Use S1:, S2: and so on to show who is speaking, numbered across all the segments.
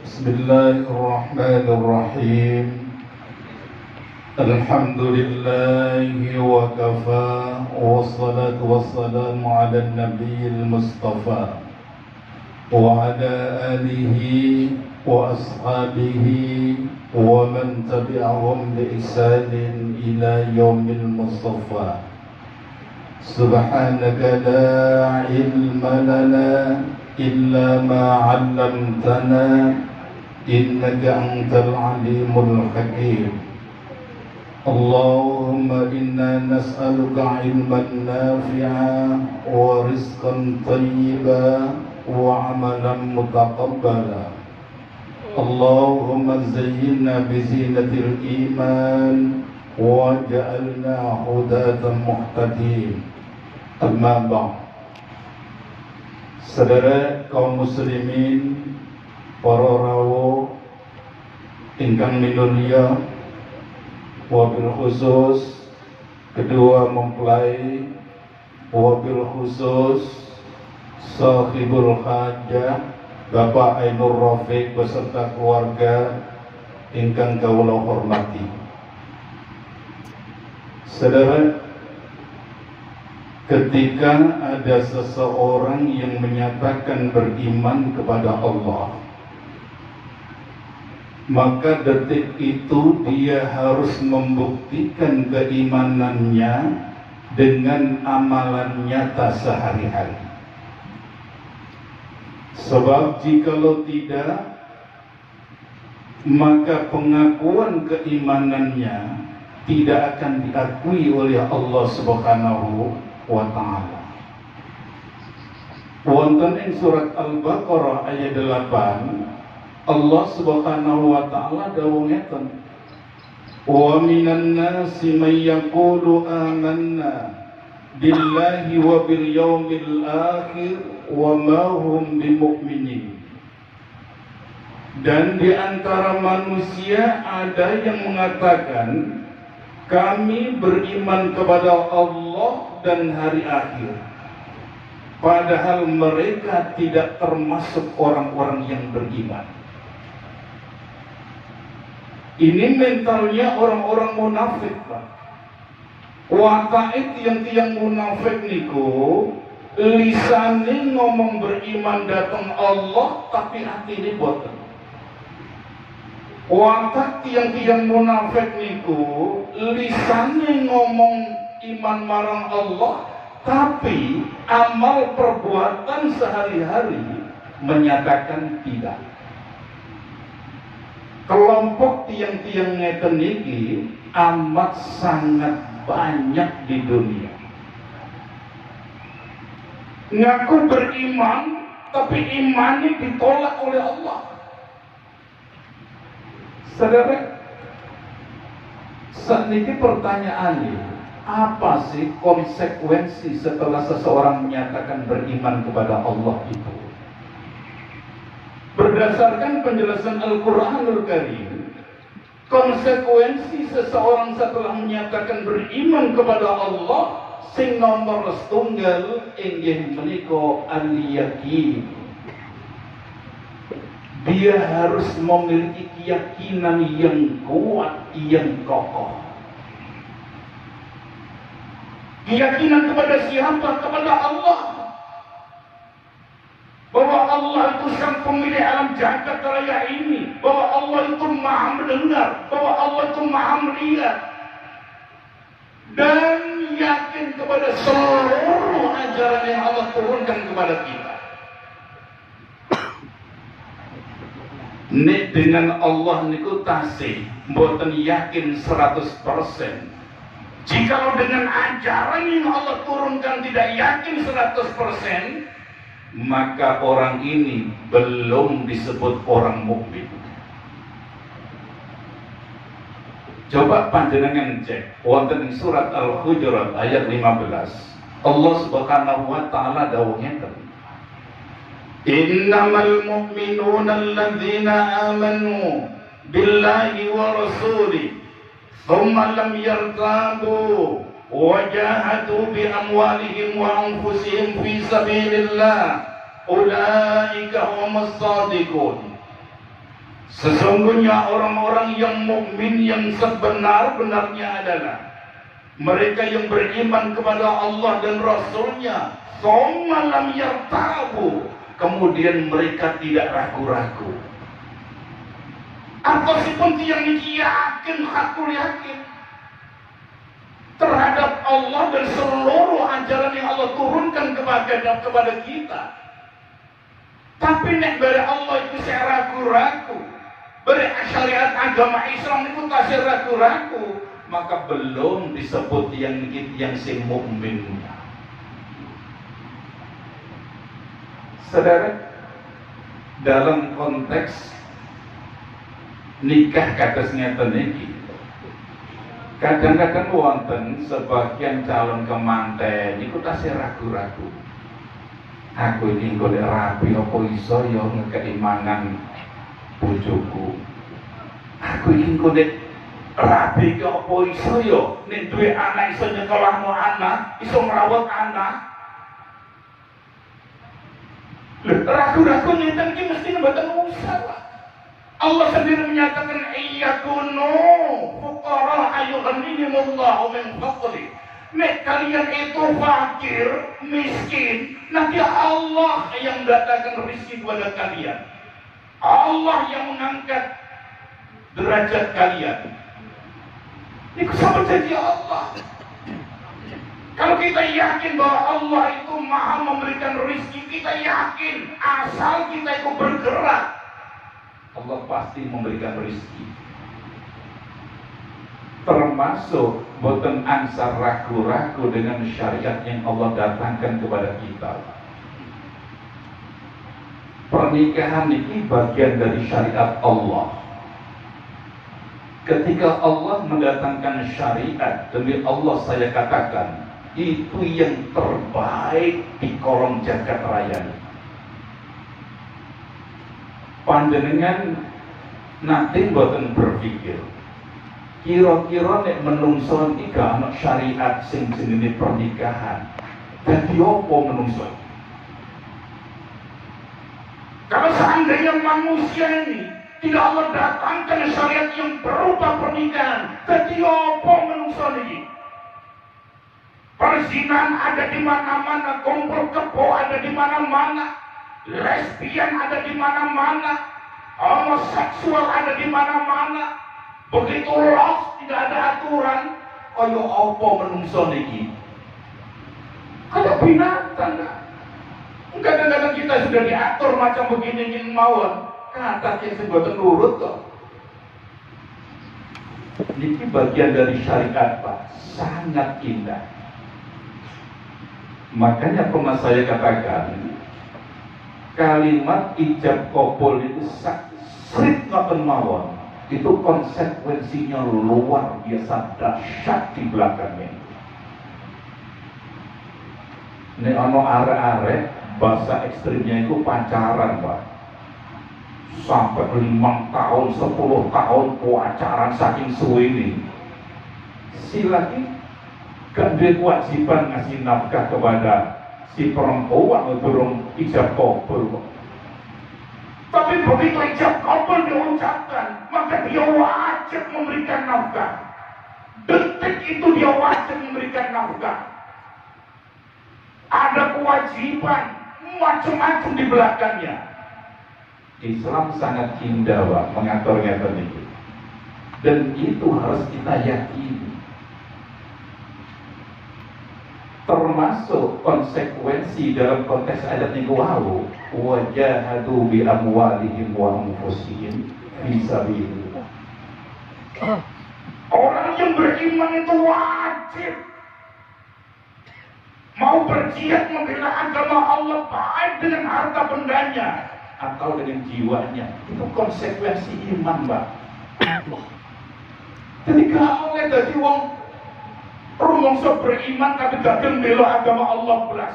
S1: Bismillahirrahmanirrahim. Alhamdulillahi wa kafa, wassalatu wassalamu ala nabiyil mustafa wa ala alihi wa ashabihi wa man tabi'ahum bi ihsanin ila yaumil mustafa. Subhanaka la ilma lana illa ma 'allamtana innaka antal alimul hakim. Allahumma inna nas'aluka ilman nafi'a wa rizqan tayyiba wa amalan mutaqabbala. Allahumma zayyinna bi zinatil iman wa ja'alna hudatan muhtadin. Amma ba'd. Saudara kaum muslimin, para rawuh ingkang minulya, wabil khusus kedua mempelai, wabil khusus sahibul hajah Bapak Ainur Rafiq beserta keluarga ingkang kawula hormati. Saudara, ketika ada seseorang yang menyatakan beriman kepada Allah, maka detik itu dia harus membuktikan keimanannya dengan amalan nyata sehari-hari. Sebab jikalau tidak, maka pengakuan keimanannya tidak akan diakui oleh Allah Subhanahu wa ta'ala. Wonten ing surat Al-Baqarah ayat 8, Allah Subhanahu wa ta'ala dawuh ngeten, wa minan nasi may yaqulu amanna billahi wa bil yaumil akhir wa ma hum bimu'minin. Dan di antara manusia ada yang mengatakan kami beriman kepada Allah dan hari akhir, padahal mereka tidak termasuk orang-orang yang beriman. Ini mentalnya orang-orang munafik, Pak. Waqait tiang-tiang munafik niku lisane ngomong beriman datang Allah tapi hati ini boten. Waqait tiang-tiang munafik niku lisane ngomong iman marang Allah tapi amal perbuatan sehari-hari menyatakan tidak. Kelompok tiang-tiang ngeten iki amat sangat banyak di dunia. Ngaku beriman tapi imannya ditolak oleh Allah. Saudara, saat ini pertanyaannya, apa sih konsekuensi setelah seseorang menyatakan beriman kepada Allah itu? Berdasarkan penjelasan Al-Quranul Karim, konsekuensi seseorang setelah menyatakan beriman kepada Allah sing nomor setunggal inggih menika al-yaqin. Dia harus memiliki keyakinan yang kuat, yang kokoh. Keyakinan kepada siapa? Kepada Allah. Bahwa Allah itu sang pemilik alam jagat raya ini, bahwa Allah itu maha mendengar, bahwa Allah itu maha melihat, dan yakin kepada seluruh ajaran yang Allah turunkan kepada kita. Nek dengan Allah niku tasih mboten yakin 100%. Jikalau dengan ajaran yang Allah turunkan tidak yakin 100%, maka orang ini belum disebut orang mukmin. Coba panjenengan cek wonten ing surat Al-Hujurat ayat 15. Allah Subhanahu wa taala dawuh ngeten. Innamal mu'minuna alladzina amanu billahi wa rasuli thumma lam yartabu wajahadu bi amwalihim wa anfusihim fi sabilillah ulaika humus humus shadiqun. Sesungguhnya orang-orang yang mukmin yang sebenar-benarnya adalah mereka yang beriman kepada Allah dan Rasul-Nya, tsumma lam yartabu, kemudian mereka tidak ragu-ragu. Apa sih pun yang yakin, hakul yakin terhadap Allah dan seluruh ajaran yang Allah turunkan kepada kita. Tapi nek dari Allah itu saya ragu-ragu, beri syariat agama Islam itu kasih ragu-ragu, maka belum disebut yang si mukmin. Saudara, dalam konteks nikah kados ngeten iki, kadang-kadang wonten sebagian calon kemanten niku tasih ragu-ragu. Aku ini golek rapi apa iso ya ngekeki mangan bojoku. Aku iki golek rapi ke apa iso ya nek duwe anak iso nyekolahno anak, iso ngrawat anak. Ragu-ragu ngeten iki mesti mboten usah. Allah sendiri menyatakan iyyakunu fuqara ayyughnihimullahu min fadli. Nek kalian itu fakir, miskin, nanti Allah yang mendatangkan rezeki kepada kalian. Allah yang mengangkat derajat kalian. Itu sama jadi Allah. Kalau kita yakin bahwa Allah itu maha memberikan rezeki, kita yakin asal kita itu bergerak, Allah pasti memberikan rezeki. Termasuk boten ansar ragu-ragu dengan syariat yang Allah datangkan kepada kita. Pernikahan ini bagian dari syariat Allah. Ketika Allah mendatangkan syariat, demi Allah saya katakan, itu yang terbaik di kolong jagat raya. Panjenengan nanti boten berpikir, kira-kira nek menungso iki gak ana syariat sing jenenge pernikahan, dadi apa menungso? Kalau seandainya manusia ini tidak Allah datangkan syariat yang berupa pernikahan, dadi apa menungso iki? Perzinahan ada di mana-mana, kumpul kebo ada di mana-mana, lesbian ada di mana-mana, homoseksual ada di mana-mana. Begitu los, tidak ada aturan. Kaya apa menungso niki? Kaya binatang. Kadang-kadang kita sudah diatur macam begini ingin mawon, kata yang sebutan nurut kok. Niki bagian dari syariat Pak, sangat indah. Makanya pernah saya katakan, kalimat ijab kabul itu srit ngoten mawon. Itu konsekuensinya luar biasa dahsyat di belakangnya. Ini ono arek-arek bahasa ekstrimnya itu pacaran Pak, sampai 5 tahun 10 tahun pacaran saking suwe ini. Si laki gak ada kewajiban ngasih nafkah kepada si perempuan untuk ijab kabul. Tapi begitu ijab kabul diucapkan, maka dia wajib memberikan nafkah. Detik itu dia wajib memberikan nafkah. Ada kewajiban macam-macam di belakangnya. Islam sangat indah Pak, mengaturnya tadi. Dan itu harus kita yakini. Termasuk konsekuensi dalam konteks ayat niku wau, wajahadu bi amwalihim wa anfusihim fi sabilillah. Orang yang beriman itu wajib mau berjihad membela agama Allah, baik dengan harta bendanya atau dengan jiwanya. Itu konsekuensi iman Mbak. Jadi kalau dari wong rumangsa beriman tapi gak membela agama Allah belas.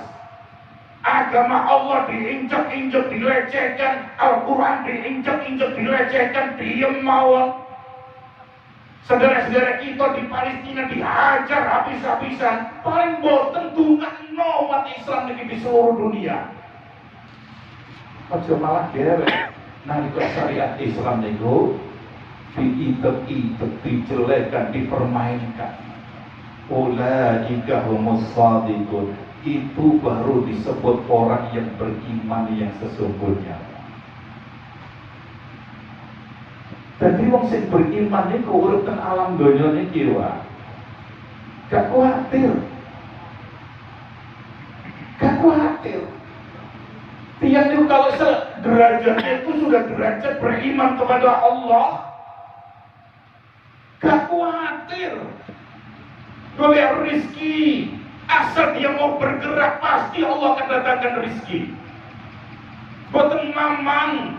S1: Agama Allah diinjak-injak, dilecehkan, Al-Quran diinjak-injak, dilecehkan, diem mawon. Saudara-saudara kita di Palestina dihajar habis-habisan. Paling boten tunggal umat Islam di seluruh dunia. Aja malah gerek. Nalika syariat Islam niku diidek-idek, dijelekan, dipermainkan. Ulaika humus shadiqun. Itu baru disebut orang yang beriman yang sesungguhnya. Jadi wong sing beriman niku urip teng alam donya niki wae. Gak khawatir. Gak khawatir. Tiang itu kalau derajatnya itu sudah derajat beriman kepada Allah, gak khawatir. Golek rizki, asal dia mau bergerak pasti Allah akan datangkan rizki. Boten mamang.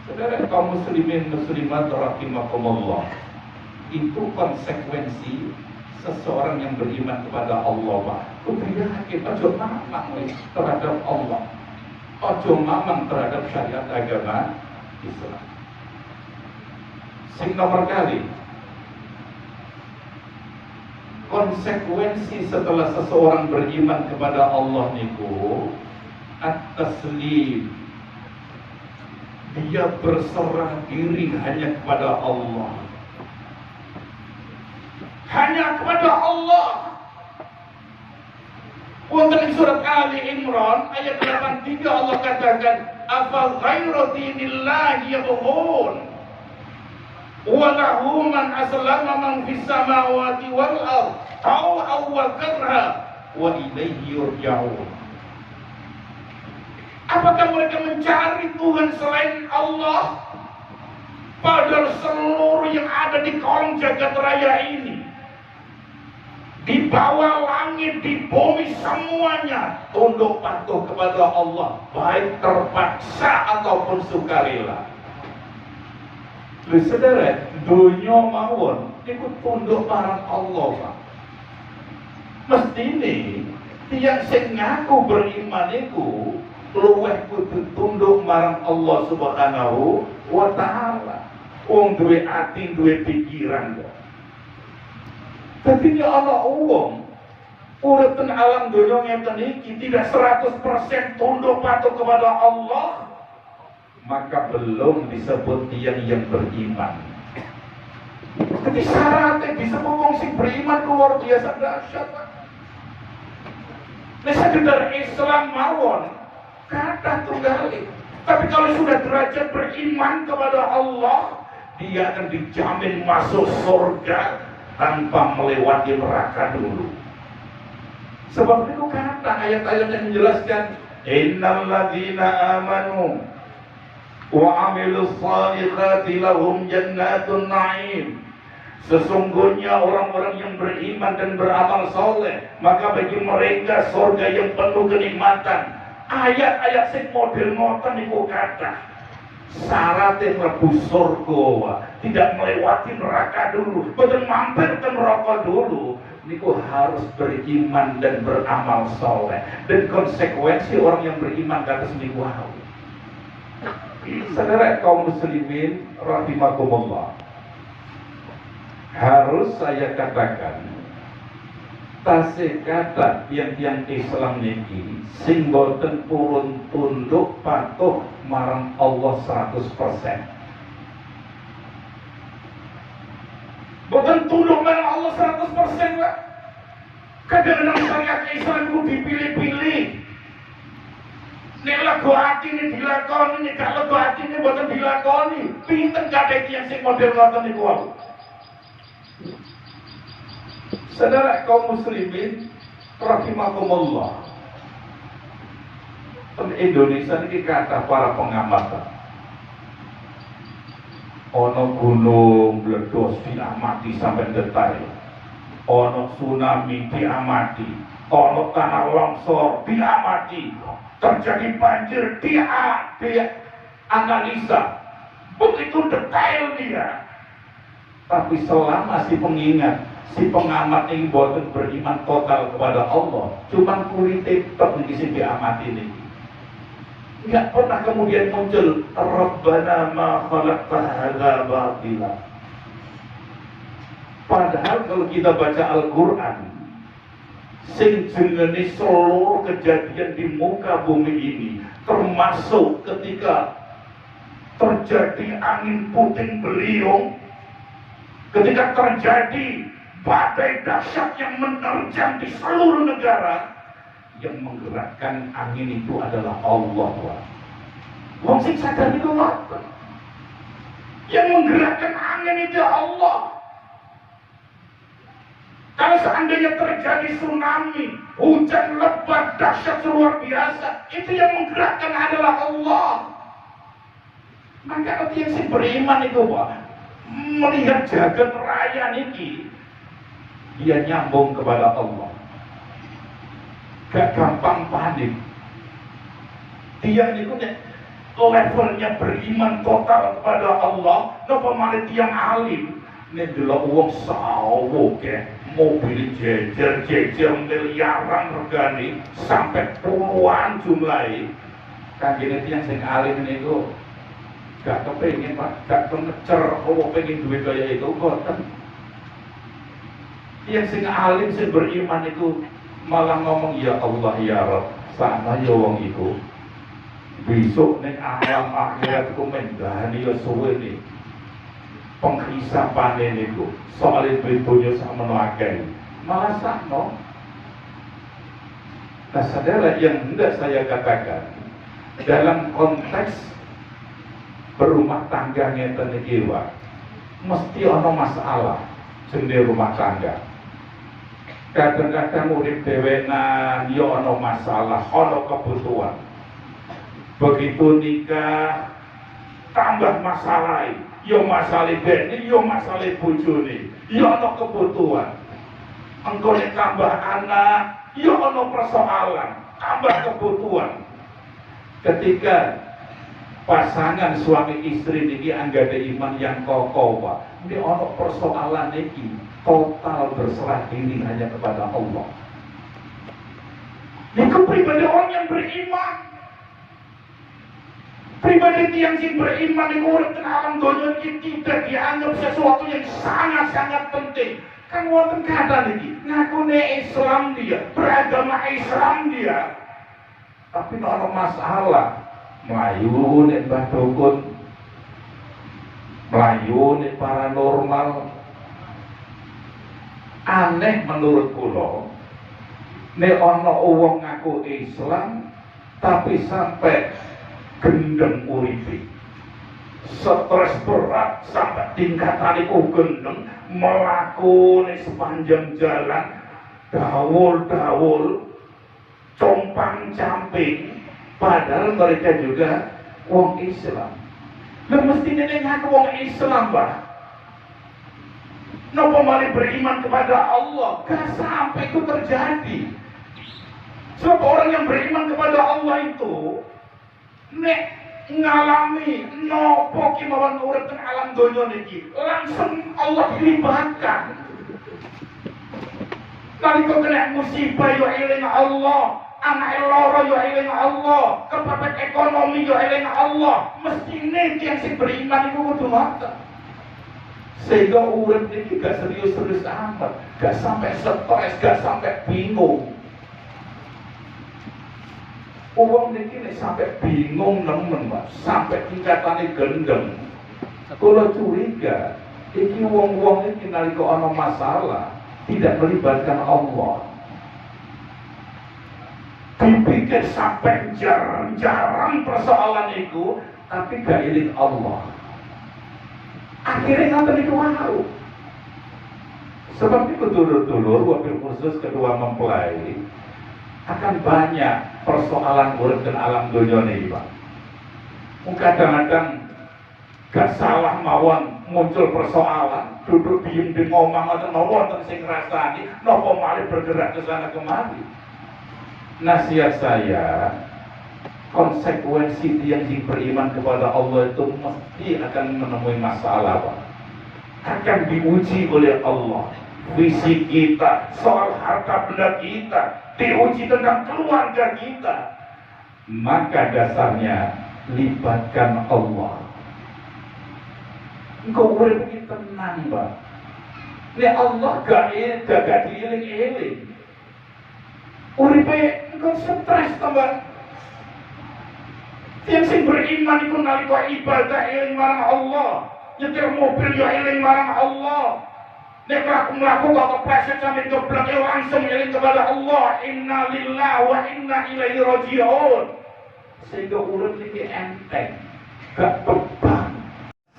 S1: Saudara kaum muslimin muslimat rahimakumullah, itu konsekuensi seseorang yang beriman kepada Allah, Pak. Kudu yakin, ojo mamang terhadap Allah, ojo mamang terhadap syariat agama Islam. Sing nomor kali, konsekuensi setelah seseorang beriman kepada Allah niku at-taslim. Dia berserah diri hanya kepada Allah. Hanya kepada Allah. Wonten surat Ali Imran ayat 83 Allah katakan, "Afa ghairu dinillahi yabghun wa lahu man aslama man fis samawati wal ard taw'an wa karha wa ilaihi yurja'un." Apakah mereka mencari Tuhan selain Allah? Padahal seluruh yang ada di kolong jagat raya ini, di bawah langit, di bumi, semuanya tunduk patuh kepada Allah, baik terpaksa ataupun sukarela. Saudara, dunia mawon ikut tunduk marang Allah, Pak. Mestine tiang sing ngaku beriman iku luweh kudu tunduk marang Allah Subhanahu wa taala. Wong duwe ati, duwe pikiran kok. Dadi nek ana wong urip teng alam donya ngeten iki tidak 100% tunduk patuh kepada Allah, maka belum disebut dia yang beriman. Jadi syaratnya disebut wong sing beriman luar biasa dahsyat. Nek sekedar Islam mawon kata tunggali. Tapi kalau sudah derajat beriman kepada Allah, dia akan dijamin masuk surga tanpa melewati neraka dulu. Sebab itu kata ayat-ayat yang menjelaskan, innal ladzina amanu wa amilus salihati lahum jannatun na'im. Sesungguhnya orang-orang yang beriman dan beramal soleh, maka bagi mereka surga yang penuh kenikmatan. Ayat-ayat sing model ngoten niku kata syaratnya mlebu surga tidak melewati neraka dulu, boten mampir ke neraka dulu, niku harus beriman dan beramal soleh. Dan konsekuensi orang yang beriman kados niku wau. Saudara kaum muslimin rahimakumullah, harus saya katakan tasih kata tiang-tiang Islam niki sing boten purun tunduk patuh marang Allah 100%. Boten tunduk marang Allah 100%, Pak. Kadang-kadang syariat Islam itu dipilih-pilih. Nek lagu hati ini dilakoni, nek gak lagu hati ini boten dilakoni. Pinten kadang yang sing model ngoten niku wae. Saudara kaum muslimin rahimakumullah, Indonesia ini kata para pengamat, ono gunung meledos diamati sampai detail, ono tsunami diamati, ono tanah longsor diamati, terjadi banjir dia analisa begitu detail dia. Tapi selama si pengingat, si pengamat ini boten beriman total kepada Allah, cuman kulite tok niki sing diamati niki. Enggak pernah kemudian muncul Rabbana ma khalaqta hadza batila. Padahal kalau kita baca Al-Qur'an, sing jenenge seluruh kejadian di muka bumi ini, termasuk termasuk ketika terjadi angin puting beliung, ketika terjadi badai dahsyat yang menerjang di seluruh negara, yang menggerakkan angin itu adalah Allah. Wong sing sadar itu apa? Yang menggerakkan angin itu Allah. Kalau seandainya terjadi tsunami, hujan lebat dahsyat luar biasa, itu yang menggerakkan adalah Allah. Maka arti yang si beriman itu, Pak, melihat jagat raya niki, dia nyambung kepada Allah. Gak gampang panik. Dia niku levelnya beriman total kepada Allah. Napa malih tiyang alim nek delok wong sawo ke mobil jejer miliaran regane sampai puluhan jumlahe. Kanjeng tiyang sing alim niku gak kepengin, Pak, gak ngecer apa pengen duit kaya itu boten. Yang sing alim sing beriman itu malah ngomong ya Allah ya Rabb, sana ya wong iku besok ning alam akhirat ku mendahani ya suwe nih penghisapane niku soal duit dunya sakmono akeh malah sakno. Nah, saudara, yang hendak saya katakan dalam konteks berumah tangga ngeten iki wae mesti ana masalah jenenge rumah tangga. Kadang-kadang urip dhewenan ya ana masalah, ana kebutuhan. Begitu nikah tambah masalah, ya masalah bene, ya masalah bojone, ya ana kebutuhan. Engko nek tambah anak, ya ana persoalan, tambah kebutuhan. Ketika pasangan suami istri niki anggada iman yang kokoh, Pak, ini ana persoalan niki total berserah diri hanya kepada Allah. Niku pribadi orang yang beriman. Pribadi yang beriman niku urip teng alam donya iki tidak dianggap sesuatu yang sangat-sangat penting. Kan wonten kata niki, ngakune Islam dia, beragama Islam dia. Tapi ana masalah, melayu nek mbah dukun, melayu nek paranormal. Aneh menurut kula nek ana wong ngaku Islam tapi sampai gendeng uripe, stres berat sampai tingkatan iku gendeng, melaku sepanjang jalan dawul compang camping, padahal mereka juga wong Islam. Lah mesti nek ngaku wong Islam, Pak, napa malih beriman kepada Allah, gak sampai itu terjadi. Sebab orang yang beriman kepada Allah itu nek ngalami nopo kemauan urip teng alam donya niki, langsung Allah dilibatkan. Nalika kena musibah yo eling Allah, anak lara yo eling Allah, kepepet ekonomi yo eling Allah, mestine tiyang sing beriman iku kudu ngoten. Sehingga urip ini gak serius-serius amat, gak sampai stres, gak sampai bingung. Uang ini sampai bingung nemen, Pak, sampai tingkatannya gendeng. Kalau curiga, ini uang ini nalika ana masalah tidak melibatkan Allah. Dipikir sampai jarang persoalan itu, tapi gak iling Allah. Akhirnya nonton itu mau. Sebab itu dulur-dulur wabil khusus kedua mempelai akan banyak persoalan urip dan alam dunia ini, Pak. Kadang-kadang gak salah mawon muncul persoalan, duduk diem di ngomong atau mawon sing ngrasani, nopo malih bergerak ke sana kemari. Nasihat saya, konsekuensi yang beriman kepada Allah itu mesti akan menemui masalah, Pak. Akan diuji oleh Allah. Visi kita, soal harta benda kita, diuji tentang keluarga kita. Maka dasarnya libatkan Allah. Engkau boleh begitu tenang, Pak. Ini Allah gak diiling-iling. Uripe engkau stres, tambah. Yang sing beriman iku nalika ibadah eling marang Allah, nyetir mobil yo eling marang Allah. Nek mlaku kok kepleset sampe goblok yo langsung eling kepada Allah. Inna lillahi wa inna ilaihi raji'un. Sehingga urip iki enteng, gak beban.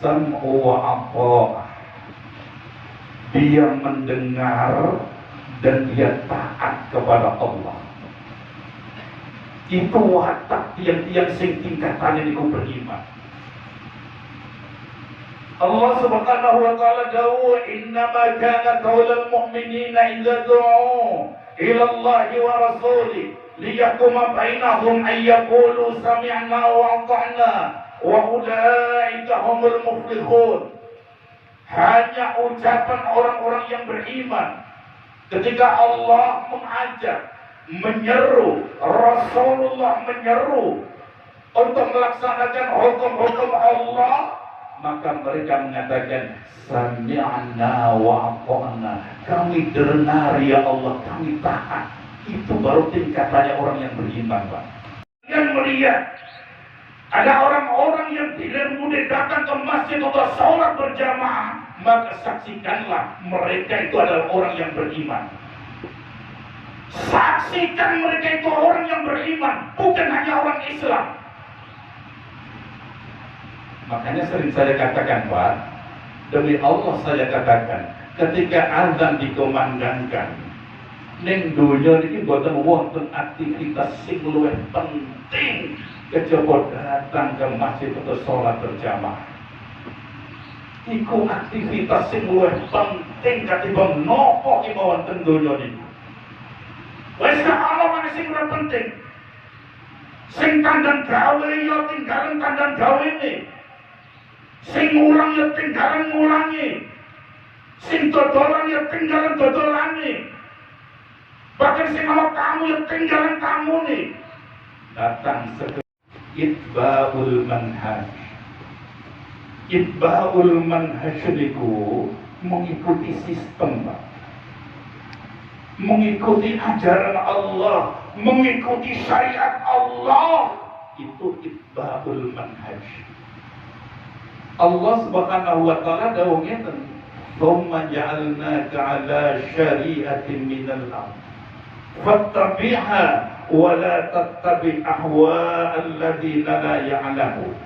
S1: Sam'u wa ata'ah. Dia mendengar dan dia taat kepada Allah. Itu watak tiang-tiang sing tingkatannya niku beriman. Allah Subhanahu wa taala dawuh, "Innama kana qaulul mu'minina idza du'u ila Allahi wa rasulih liyahkuma bainahum ay yaqulu sami'na wa ata'na wa ulaika humul muflihun." Hanya ucapan orang-orang yang beriman ketika Allah mengajak, menyeru, Rasulullah menyeru untuk melaksanakan hukum-hukum Allah, maka mereka mengatakan sami'na wa ata'na, kami dengar ya Allah, kami taat. Itu baru tingkatannya orang yang beriman, Pak. Yang melihat ada orang-orang yang tidak mudah datang ke masjid untuk sholat berjamaah, maka saksikanlah mereka itu adalah orang yang beriman. Saksikan mereka itu orang yang beriman, bukan hanya orang Islam. Makanya sering saya katakan, Pak, demi Allah saya katakan, ketika azan dikumandangkan, ning dunya niki boten wonten aktivitas sing luwih penting kejaba datang ke masjid untuk sholat berjamaah. Iku aktivitas sing luwih penting katimbang nopo iki wonten donya niku. Wis gak ana meneh sing luwih penting. Sing kandhang gawe ya tinggalan kandhang gawene. Sing ngulang ya tinggalan ngulangi. Sing dodolan ya tinggalan dodolane. Bahkan sing ana kamu ya tinggalan kamune. Datang itba'ul manhaj. Itba'ul manhaj niku mengikuti sistem, Pak. Mengikuti ajaran Allah, mengikuti syariat Allah, itu itba'ul manhaj. Allah Subhanahu wa taala dawuh ngeten, "Tsumma ja'alnaka 'ala syari'atin minal amr. Fattabi'ha wa la tattabi' ahwa'al ladzina la ya'lamun."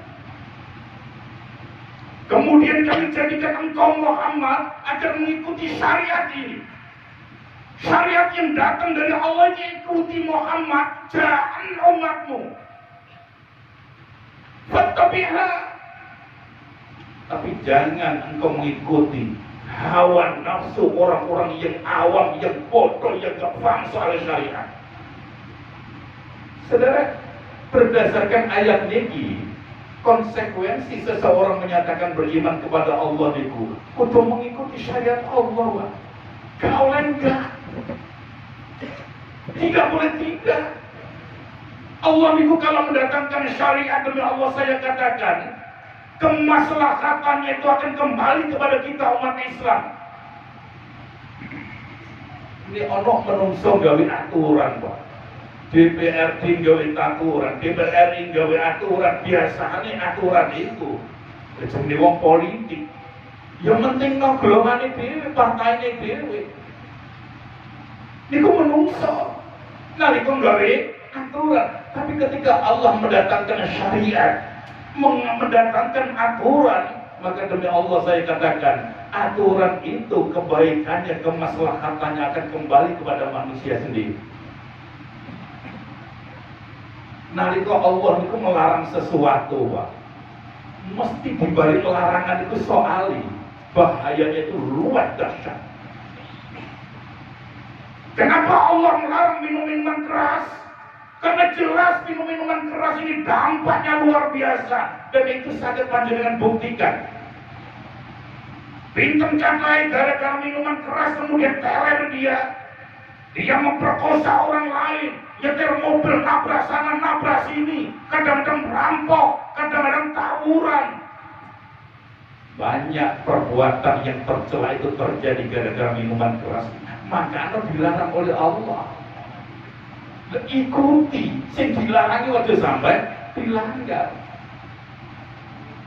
S1: Kemudian kami jadikan engkau Muhammad agar mengikuti syariat ini. Syariat yang datang dari Allah, ikuti Muhammad, jangan umatmu. Fattabi'ha. Tapi jangan engkau mengikuti hawa nafsu orang-orang yang awam, yang bodoh, yang gak paham soal syariat. Saudara, berdasarkan ayat ini, konsekuensi seseorang menyatakan beriman kepada Allah niku kudu mengikuti syariat Allah, Pak. Kau enggak. Tidak boleh tidak. Allah niku kalau mendatangkan syariat, demi Allah saya katakan, kemaslahatannya itu akan kembali kepada kita umat Islam. Ini ono menungso gawe aturan, Pak. DPRD gawe aturan, DPR gawe aturan, biasanya aturan itu jenenge wong politik. Yang penting no golongane dhewe, partainya dhewe. Niku menungso. Nalika gawe aturan, tapi ketika Allah mendatangkan syariat, mendatangkan aturan, maka demi Allah saya katakan, aturan itu kebaikannya, kemaslahatannya akan kembali kepada manusia sendiri. Nalika Allah itu melarang sesuatu, Pak, mesti dibalik larangan itu soali bahayanya itu luar dahsyat. Kenapa Allah melarang minum-minuman keras? Karena jelas minum-minuman keras ini dampaknya luar biasa, dan itu sangat panjenengan buktikan. Pinten cakai gara-gara minuman keras kemudian teler dia memperkosa orang lain, nyetir mobil nabrak sana nabrak sini, kadang-kadang merampok, kadang-kadang tawuran. Banyak perbuatan yang tercela itu terjadi gara-gara minuman keras. Maka dilarang oleh Allah. Ikuti, sing dilarangi waktu sampai dilanggar.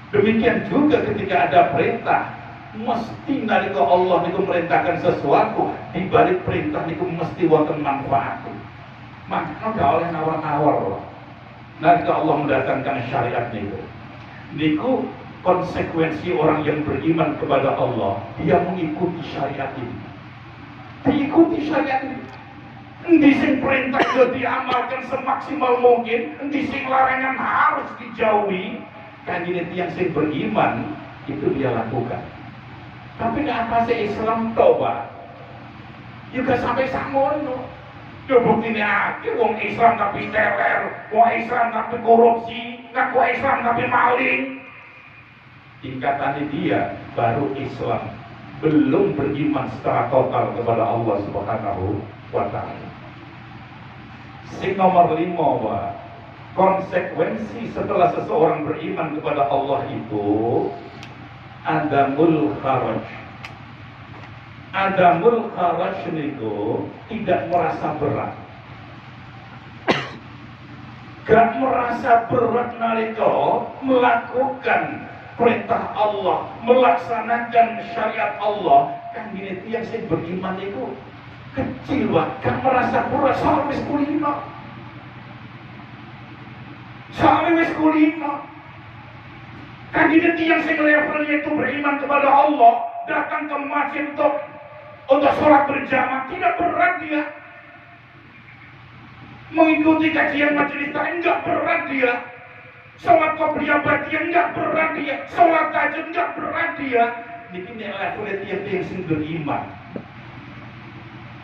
S1: Demikian juga ketika ada perintah, mesti nalika Allah niku merintahkan sesuatu, di balik perintah niku mesti wonten manfaat. Makanya gak oleh nawar-nawar. Nalika Allah mendatangkan syariat niku konsekuensi orang yang beriman kepada Allah, dia mengikuti syariat ini. Diikuti syariat ini. Endi sing perintah itu diamalkan semaksimal mungkin, endi sing larangan harus dijauhi. Kan ini yang sing beriman itu dia lakukan. Tapi nggak apa sih Islam toba? Juga sampai samono. Ya buktinya akhir wong Islam tapi teler, wong Islam tapi korupsi, ngaku Islam tapi maling. Tingkatan dia baru Islam, belum beriman secara total kepada Allah Subhanahu wa Ta'ala. Sing nomor 5, Pak. Konsekuensi setelah seseorang beriman kepada Allah itu adamul kharaj. Adamul kharaj itu tidak merasa berat. Gak merasa berat nalika melakukan perintah Allah, melaksanakan syariat Allah. Kan gini yang saya beriman itu kecil, Pak. Gak merasa berat sampai kulino. Sampai wis kulino. Kan gini yang saya levelnya itu beriman kepada Allah, datang ke masjid untuk sholat berjamaah, tidak berat dia. Mengikuti kajian majelis taklim enggak berat dia. Sholat qobliyah ba'diyah enggak berat dia. Sholat tahajud enggak berat dia. Ini level yang sing beriman.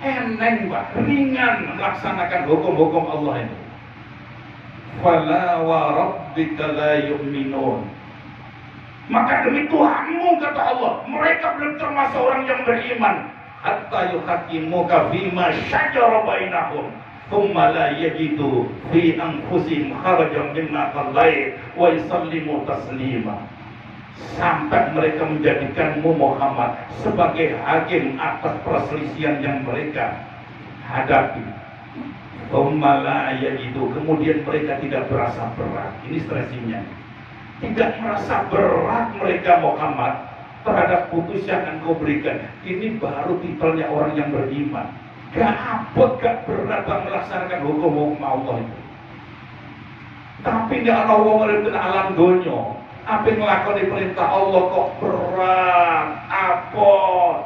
S1: Eneng, Pak, ringan melaksanakan hukum-hukum Allah ini. Fala wa rabbika la yu'minun. Maka demi Tuhanmu, kata Allah, mereka belum termasuk orang yang beriman. Hatta yuhakimuka fima syajara bainahum thumma la yajidu fi anfusihim kharajan mimma qadait wa yusallimu taslima. Sampai mereka menjadikanmu Muhammad sebagai hakim atas perselisihan yang mereka hadapi. Thumma la yajidu, kemudian mereka tidak berasa berat. Ini stresinya. Tidak merasa berat mereka Muhammad terhadap putusan yang kau berikan. Ini baru titelnya orang yang beriman. Gak abot, gak berat melaksanakan hukum-hukum Allah itu. Tapi tidak ada orang yang alam dunia. Apa yang melakukan perintah Allah kok berat, abot,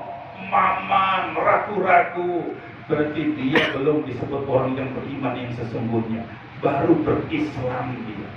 S1: mamang, ragu-ragu. Berarti dia belum disebut orang yang beriman yang sesungguhnya. Baru berislam dia.